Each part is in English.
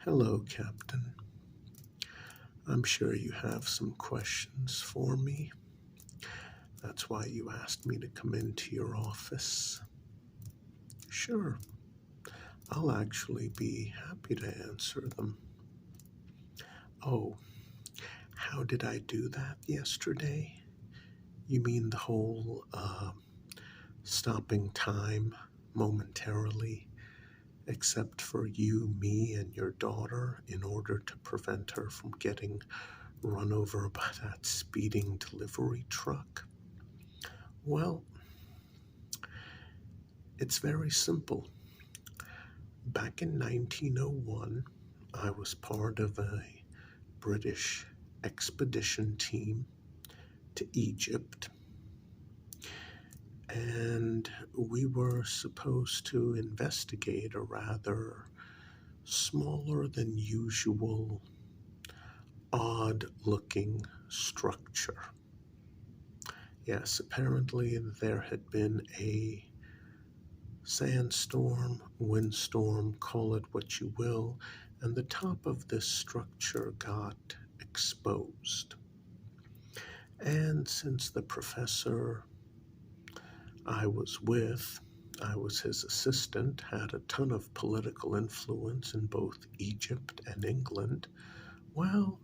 Hello, Captain. I'm sure you have some questions for me. That's why you asked me to come into your office. Sure, I'll actually be happy to answer them. Oh, how did I do that yesterday? You mean the whole stopping time momentarily, except for you, me, and your daughter, in order to prevent her from getting run over by that speeding delivery truck? Well, it's very simple. Back in 1901, I was part of a British expedition team to Egypt, and we were supposed to investigate a rather smaller than usual, odd looking structure. Yes, apparently there had been a sandstorm, windstorm, call it what you will, and the top of this structure got exposed. And since the professor I was with, I was his assistant, had a ton of political influence in both Egypt and England, well,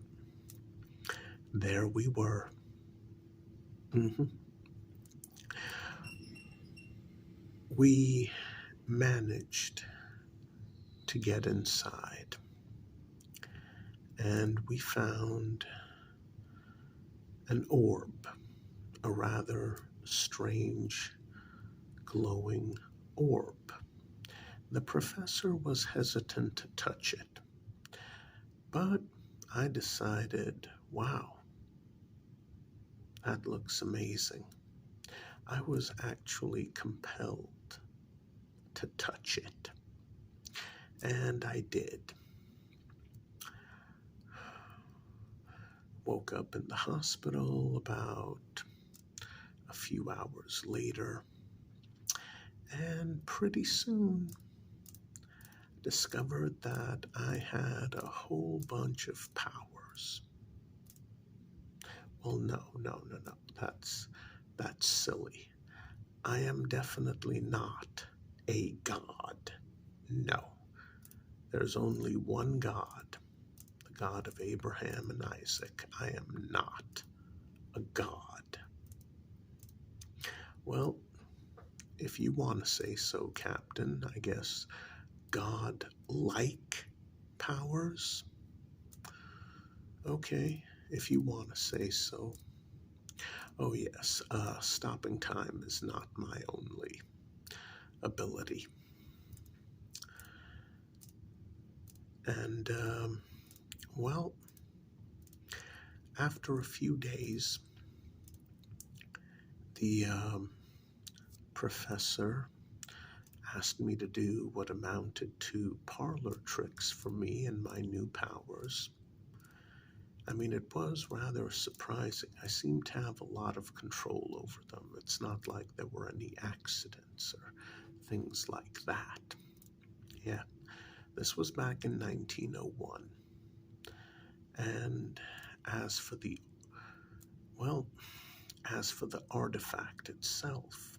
there we were. Mhm. We managed to get inside, and we found an orb, a rather strange glowing orb. The professor was hesitant to touch it, but I decided, wow, that looks amazing. I was actually compelled to touch it, and I did. Woke up in the hospital about a few hours later, and pretty soon discovered that I had a whole bunch of powers. Well, no. That's silly. I am definitely not a god. No. There's only one God, the God of Abraham and Isaac. I am not a god. Well, if you want to say so, Captain, I guess God-like powers? Okay, if you want to say so. Oh, yes, stopping time is not my only ability. And, well, after a few days, the professor asked me to do what amounted to parlor tricks for me and my new powers. I mean, it was rather surprising. I seemed to have a lot of control over them. It's not like there were any accidents or things like that. Yeah, this was back in 1901. And as for the, well, as for the artifact itself,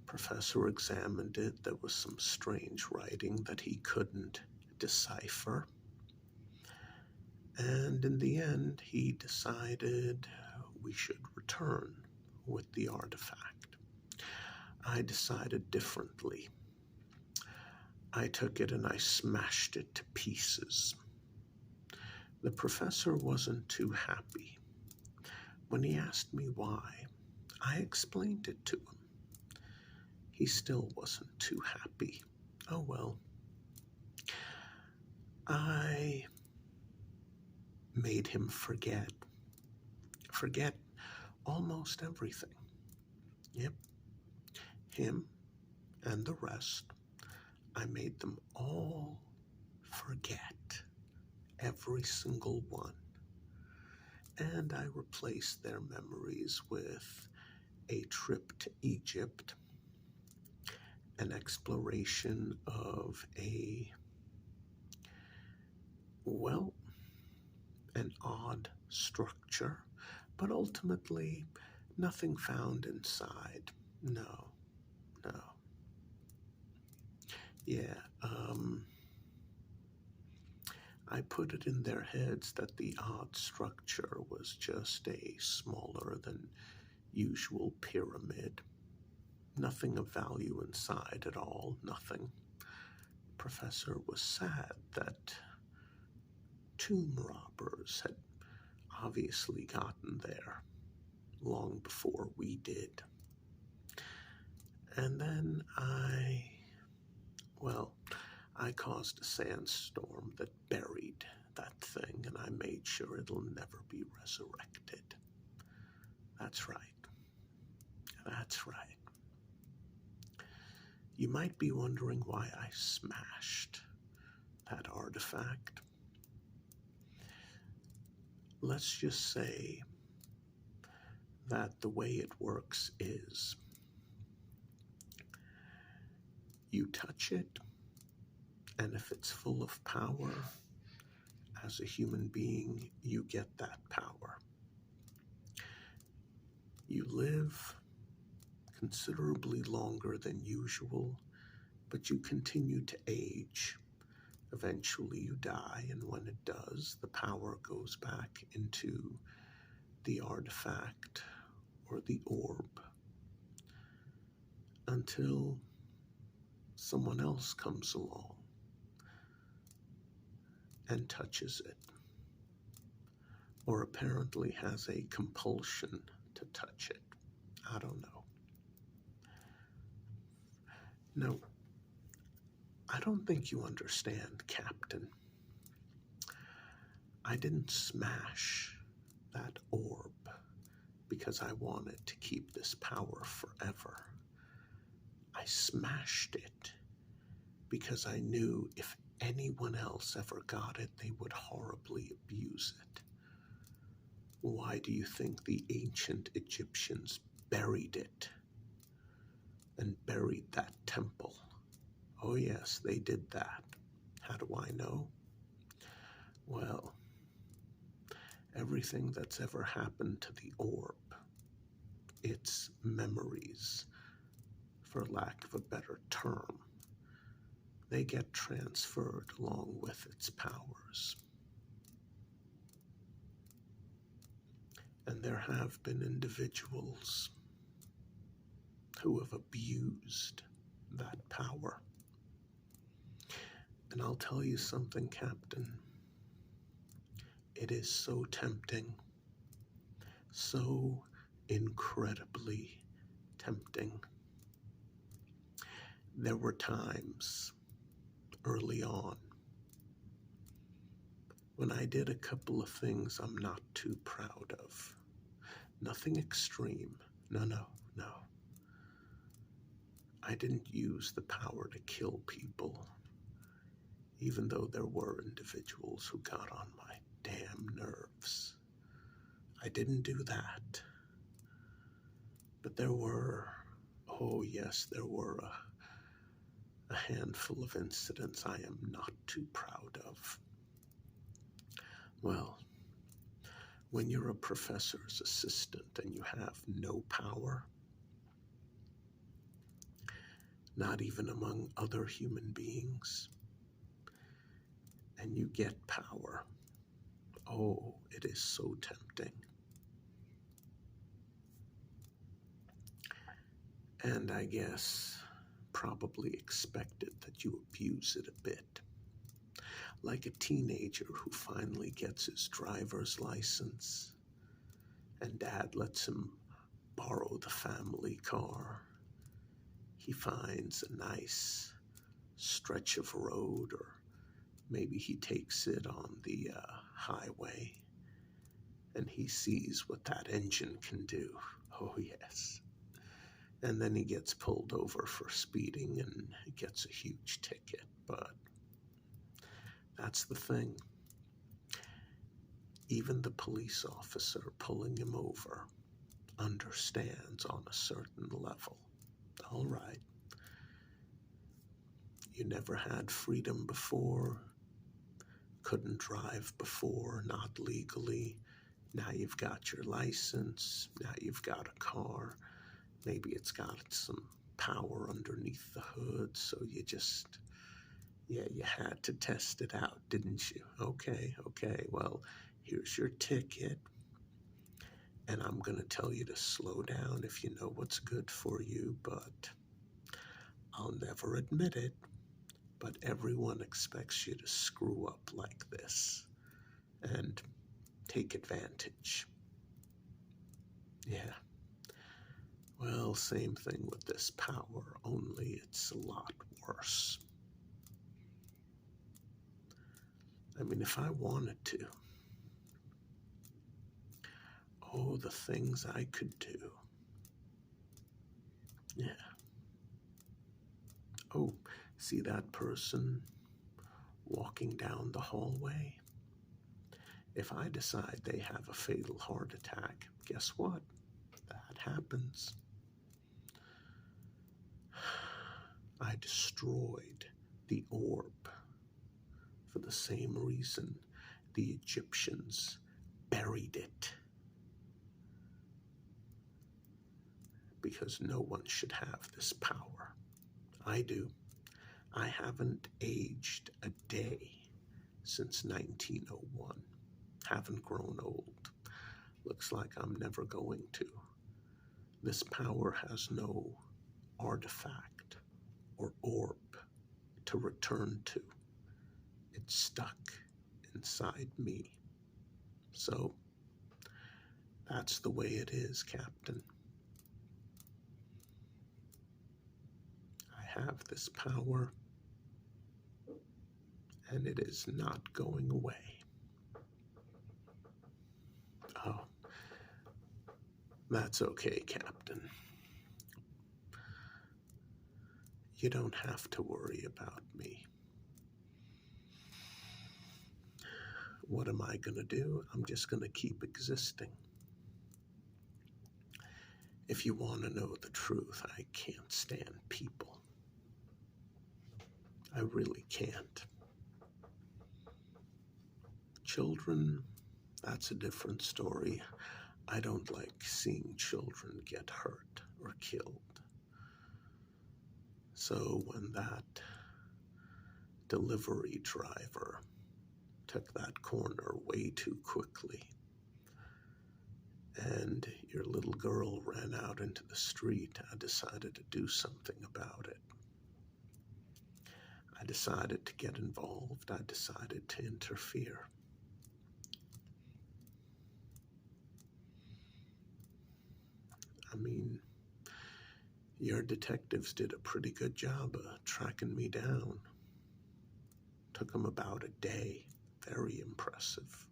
Professor examined it. There was some strange writing that he couldn't decipher. And in the end, he decided we should return with the artifact. I decided differently. I took it and I smashed it to pieces. The professor wasn't too happy. When he asked me why, I explained it to him. He still wasn't too happy. Oh well. I made him forget almost everything. Yep, him and the rest. I made them all forget, every single one. And I replaced their memories with a trip to Egypt an exploration of an odd structure, but ultimately nothing found inside. No, no. Yeah, I put it in their heads that the odd structure was just a smaller than usual pyramid. Nothing of value inside at all, nothing. Professor was sad that tomb robbers had obviously gotten there long before we did. And then I caused a sandstorm that buried that thing, and I made sure it'll never be resurrected. That's right. That's right. You might be wondering why I smashed that artifact. Let's just say that the way it works is you touch it, and if it's full of power, as a human being, you get that power. You live considerably longer than usual, but you continue to age. Eventually you die, and when it does, the power goes back into the artifact or the orb until someone else comes along and touches it, or apparently has a compulsion to touch it. I don't know. No, I don't think you understand, Captain. I didn't smash that orb because I wanted to keep this power forever. I smashed it because I knew if anyone else ever got it, they would horribly abuse it. Why do you think the ancient Egyptians buried it and buried that temple? Oh yes, they did that. How do I know? Well, everything that's ever happened to the orb, its memories, for lack of a better term, they get transferred along with its powers. And there have been individuals who have abused that power. And I'll tell you something, Captain. It is so tempting, so incredibly tempting. There were times early on when I did a couple of things I'm not too proud of. Nothing extreme. No. I didn't use the power to kill people, even though there were individuals who got on my damn nerves. I didn't do that. But there were, oh yes, there were a handful of incidents I am not too proud of. Well, when you're a professor's assistant and you have no power, not even among other human beings, and you get power, oh, it is so tempting. And I guess probably expected that you abuse it a bit. Like a teenager who finally gets his driver's license, and dad lets him borrow the family car. He finds a nice stretch of road, or maybe he takes it on the highway, and he sees what that engine can do. Oh, yes. And then he gets pulled over for speeding and gets a huge ticket. But that's the thing. Even the police officer pulling him over understands on a certain level. All right, You never had freedom before, couldn't drive before, not legally. Now you've got your license, now you've got a car. Maybe it's got some power underneath the hood, so you had to test it out, didn't you? Okay, well, here's your ticket, and I'm going to tell you to slow down if you know what's good for you, but I'll never admit it, but everyone expects you to screw up like this and take advantage. Yeah. Well, same thing with this power, only it's a lot worse. I mean, if I wanted to, oh, the things I could do. Yeah. Oh, see that person walking down the hallway? If I decide they have a fatal heart attack, guess what? That happens. I destroyed the orb for the same reason the Egyptians buried it. Because no one should have this power. I do. I haven't aged a day since 1901. Haven't grown old. Looks like I'm never going to. This power has no artifact or orb to return to. It's stuck inside me. So, that's the way it is, Captain. I have this power, and it is not going away. Oh, that's okay, Captain. You don't have to worry about me. What am I going to do? I'm just going to keep existing. If you want to know the truth, I can't stand people. I really can't. Children, that's a different story. I don't like seeing children get hurt or killed. So when that delivery driver took that corner way too quickly, and your little girl ran out into the street, I decided to do something about it. I decided to get involved. I decided to interfere. I mean, your detectives did a pretty good job of tracking me down. Took them about a day. Very impressive.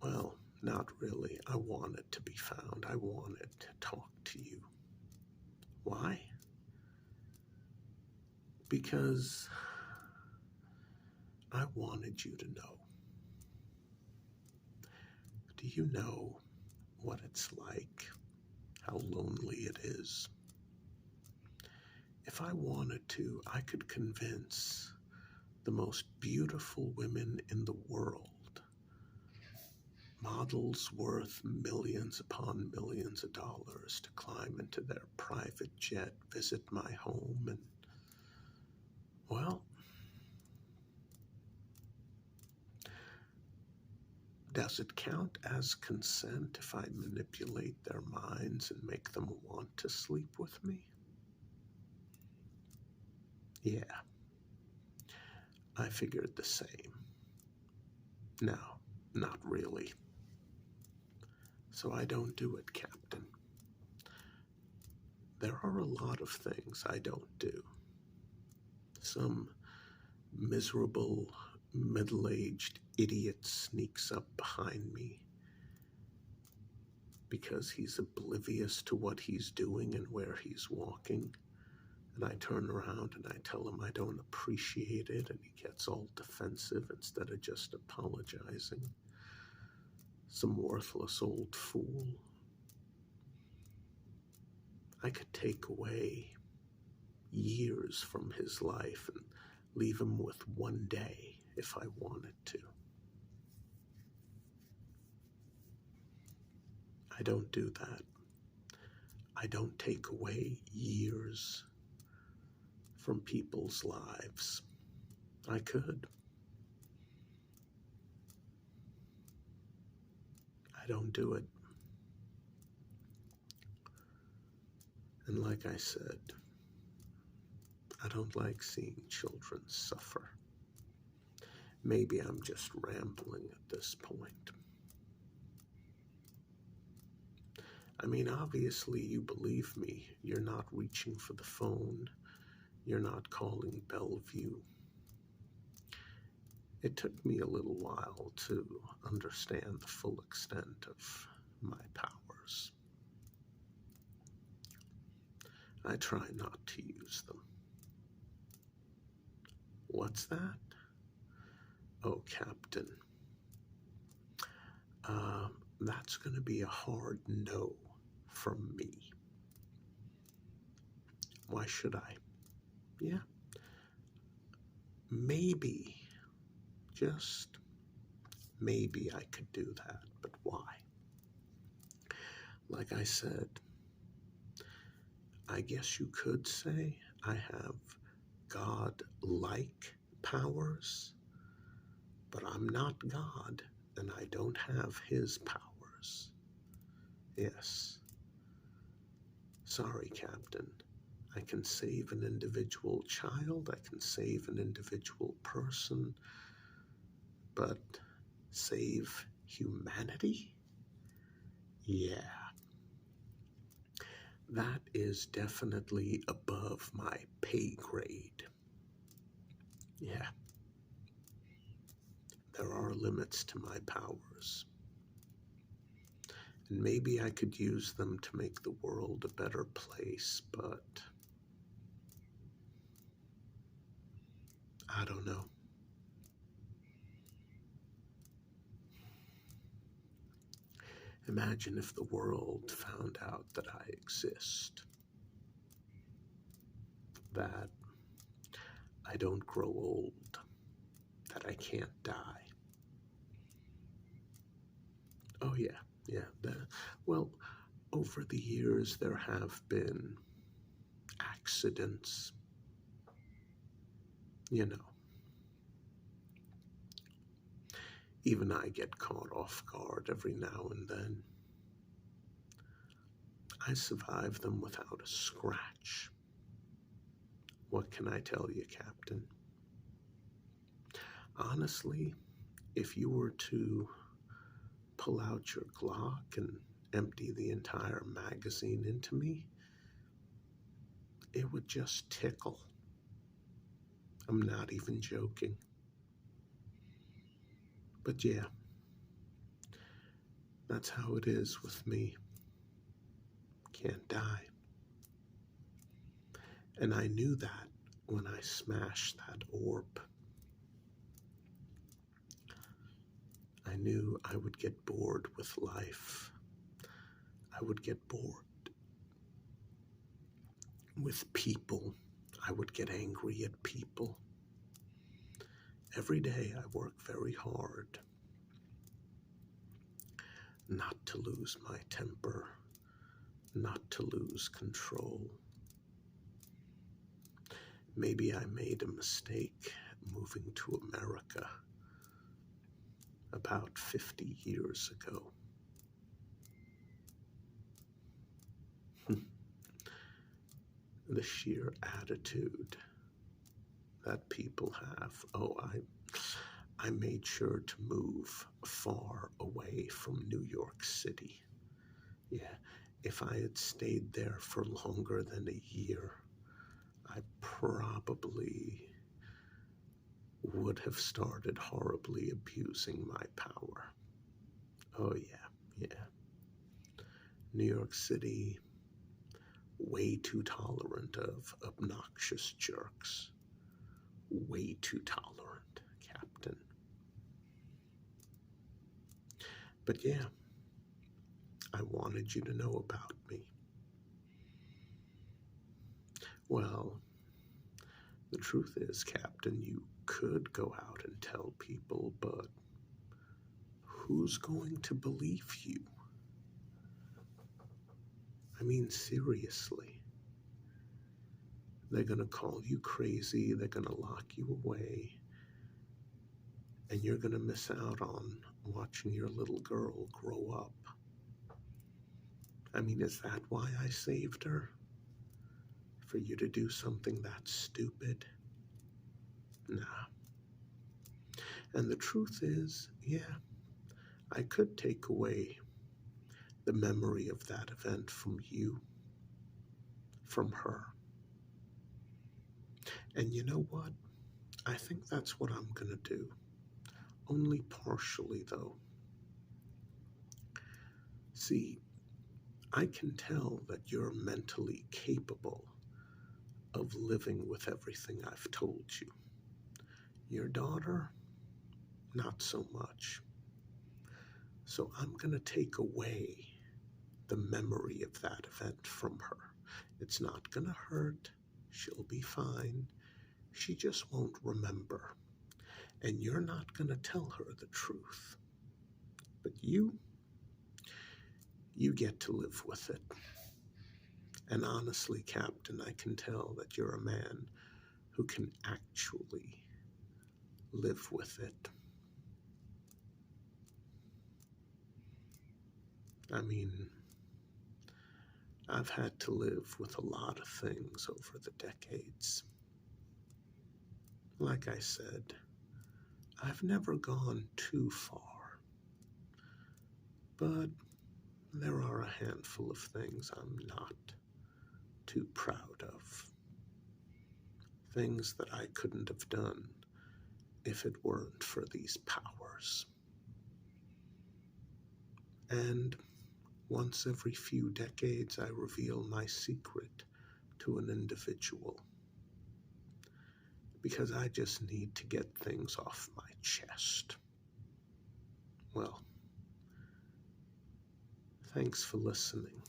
Well, not really. I wanted to be found. I wanted to talk to you. Why? Because I wanted you to know. Do you know what it's like? How lonely it is? If I wanted to, I could convince the most beautiful women in the world, models worth millions upon millions of dollars, to climb into their private jet, visit my home, and, well, does it count as consent if I manipulate their minds and make them want to sleep with me? Yeah, I figured the same. No, not really. So I don't do it, Captain. There are a lot of things I don't do. Some miserable, middle-aged idiot sneaks up behind me because he's oblivious to what he's doing and where he's walking. And I turn around and I tell him I don't appreciate it, and he gets all defensive instead of just apologizing. Some worthless old fool. I could take away years from his life and leave him with one day if I wanted to. I don't do that. I don't take away years from people's lives. I could. I don't do it. And like I said, I don't like seeing children suffer. Maybe I'm just rambling at this point. I mean, obviously you believe me. You're not reaching for the phone. You're not calling Bellevue. It took me a little while to understand the full extent of my powers. I try not to use them. What's that? Oh, Captain. That's going to be a hard no from me. Why should I? Yeah. Maybe, just maybe I could do that, but why? Like I said, I guess you could say I have God-like powers, but I'm not God, and I don't have his powers. Yes. Sorry, Captain. I can save an individual child, I can save an individual person, but save humanity? Yeah. That is definitely above my pay grade. Yeah. There are limits to my powers. And maybe I could use them to make the world a better place, but I don't know. Imagine if the world found out that I exist, that I don't grow old, that I can't die. Oh yeah. Well, over the years there have been accidents, you know. Even I get caught off guard every now and then. I survive them without a scratch. What can I tell you, Captain? Honestly, if you were to pull out your Glock and empty the entire magazine into me, it would just tickle. I'm not even joking. But yeah, that's how it is with me. Can't die. And I knew that when I smashed that orb. I knew I would get bored with life. I would get bored with people. I would get angry at people. Every day I work very hard not to lose my temper, not to lose control. Maybe I made a mistake moving to America about 50 years ago. The sheer attitude that people have. Oh, I made sure to move far away from New York City. Yeah, if I had stayed there for longer than a year, I probably would have started horribly abusing my power. Oh yeah. New York City, way too tolerant of obnoxious jerks. Way too tolerant, Captain. But yeah, I wanted you to know about me. Well, The truth is, Captain, you could go out and tell people, but who's going to believe you? I mean, seriously. They're going to call you crazy, they're going to lock you away, and you're going to miss out on watching your little girl grow up. I mean, is that why I saved her? For you to do something that stupid? Nah. And the truth is, yeah, I could take away the memory of that event from you, from her. And you know what? I think that's what I'm going to do. Only partially, though. See, I can tell that you're mentally capable of living with everything I've told you. Your daughter, not so much. So I'm going to take away the memory of that event from her. It's not going to hurt. She'll be fine. She just won't remember. And you're not going to tell her the truth. But you get to live with it. And honestly, Captain, I can tell that you're a man who can actually live with it. I mean, I've had to live with a lot of things over the decades. Like I said, I've never gone too far, but there are a handful of things I'm not too proud of. Things that I couldn't have done if it weren't for these powers. And once every few decades, I reveal my secret to an individual, because I just need to get things off my chest. Well, thanks for listening.